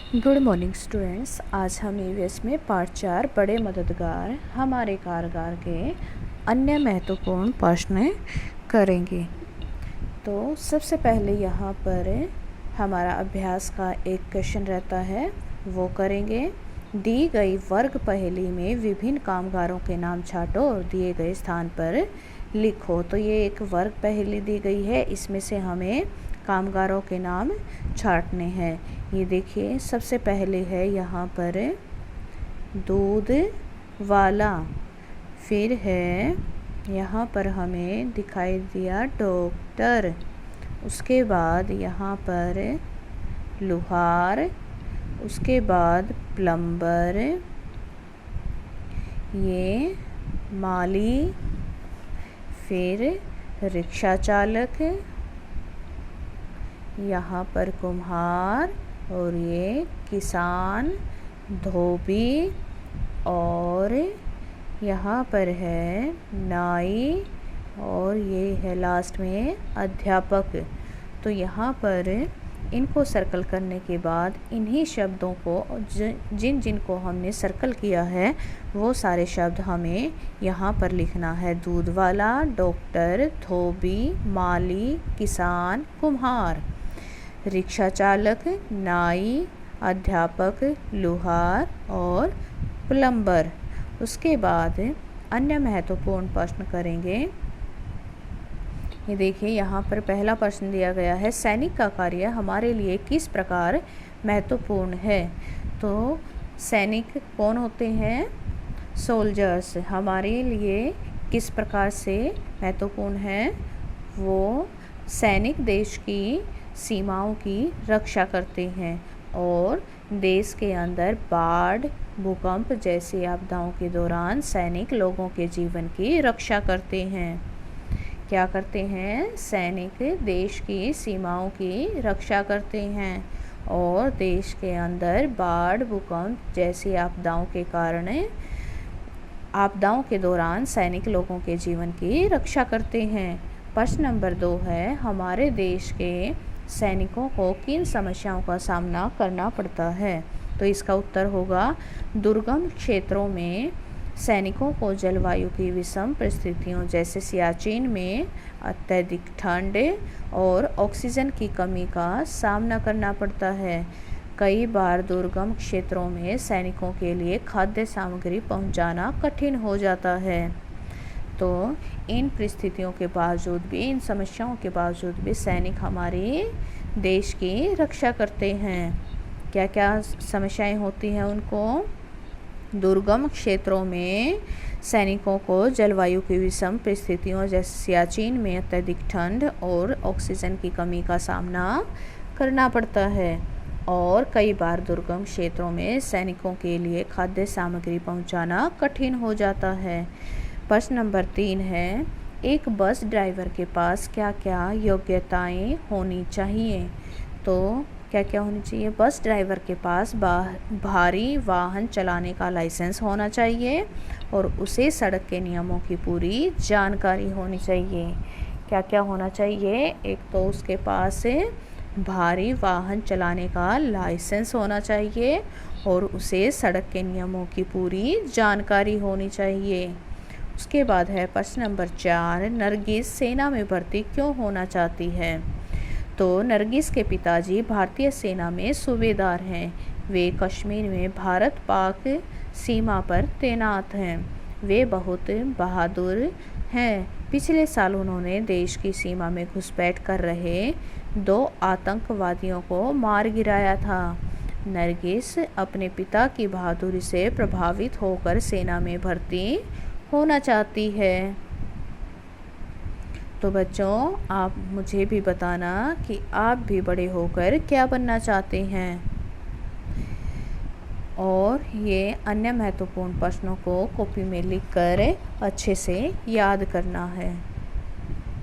Good morning students. आज हम EVS में पार्ट 4 बड़े मददगार हमारे कारगर के अन्य महत्वपूर्ण प्रश्न करेंगे। तो सबसे पहले यहाँ पर हमारा अभ्यास का एक क्वेश्चन रहता है, वो करेंगे। दी गई वर्ग पहेली में विभिन्न कामगारों के नाम छांटो और दिए गए स्थान पर लिखो। तो ये एक वर्ग पहेली दी गई है, इसमें से हमें कामगारों के नाम छांटने हैं। ये देखिए, सबसे पहले है यहाँ पर दूध वाला, फिर है यहाँ पर हमें दिखाई दिया डॉक्टर, उसके बाद यहाँ पर लुहार, उसके बाद प्लम्बर, ये माली, फिर रिक्शा चालक, यहाँ पर कुम्हार, और ये किसान, धोबी, और यहाँ पर है नाई, और ये है लास्ट में अध्यापक। तो यहाँ पर इनको सर्कल करने के बाद इन्हीं शब्दों को जिनको हमने सर्कल किया है वो सारे शब्द हमें यहाँ पर लिखना है। दूध वाला, डॉक्टर, धोबी, माली, किसान, कुम्हार, रिक्शा चालक, नाई, अध्यापक, लुहार और प्लम्बर। उसके बाद अन्य महत्वपूर्ण प्रश्न करेंगे। ये देखिए, यहाँ पर पहला प्रश्न दिया गया है, सैनिक का कार्य हमारे लिए किस प्रकार महत्वपूर्ण है। तो सैनिक कौन होते हैं? सोल्जर्स हमारे लिए किस प्रकार से महत्वपूर्ण है? वो सैनिक देश की सीमाओं की रक्षा करते हैं और देश के अंदर बाढ़, भूकंप जैसी आपदाओं के दौरान सैनिक लोगों के जीवन की रक्षा करते हैं। क्या करते हैं? सैनिक देश की सीमाओं की रक्षा करते हैं और देश के अंदर बाढ़, भूकंप जैसी आपदाओं के दौरान सैनिक लोगों के जीवन की रक्षा करते हैं। प्रश्न नंबर 2 है, हमारे देश के सैनिकों को किन समस्याओं का सामना करना पड़ता है। तो इसका उत्तर होगा, दुर्गम क्षेत्रों में सैनिकों को जलवायु की विषम परिस्थितियों जैसे सियाचिन में अत्यधिक ठंड और ऑक्सीजन की कमी का सामना करना पड़ता है। कई बार दुर्गम क्षेत्रों में सैनिकों के लिए खाद्य सामग्री पहुंचाना कठिन हो जाता है। तो इन परिस्थितियों के बावजूद भी, इन समस्याओं के बावजूद भी सैनिक हमारे देश की रक्षा करते हैं। क्या क्या समस्याएं होती हैं उनको? दुर्गम क्षेत्रों में सैनिकों को जलवायु की विषम परिस्थितियों जैसे सियाचिन में अत्यधिक ठंड और ऑक्सीजन की कमी का सामना करना पड़ता है और कई बार दुर्गम क्षेत्रों में सैनिकों के लिए खाद्य सामग्री पहुंचाना कठिन हो जाता है। प्रश्न नंबर 3 है, एक बस ड्राइवर के पास क्या क्या योग्यताएं होनी चाहिए। तो क्या क्या होनी चाहिए? बस ड्राइवर के पास भारी वाहन चलाने का लाइसेंस होना चाहिए और उसे सड़क के नियमों की पूरी जानकारी होनी चाहिए। क्या क्या होना चाहिए? एक तो उसके पास भारी वाहन चलाने का लाइसेंस होना चाहिए और उसे सड़क के नियमों की पूरी जानकारी होनी चाहिए। उसके बाद है प्रश्न नंबर 4, नरगिस सेना में भर्ती क्यों होना चाहती है। तो नरगिस के पिताजी भारतीय सेना में सूबेदार हैं। वे कश्मीर में भारत पाक सीमा पर तैनात हैं। वे बहुत बहादुर हैं। पिछले साल उन्होंने देश की सीमा में घुसपैठ कर रहे 2 आतंकवादियों को मार गिराया था। नरगिस अपने पिता की बहादुरी से प्रभावित होकर सेना में भर्ती होना चाहती है। तो बच्चों, आप मुझे भी बताना कि आप भी बड़े होकर क्या बनना चाहते हैं और ये अन्य महत्वपूर्ण प्रश्नों को कॉपी में लिखकर अच्छे से याद करना है।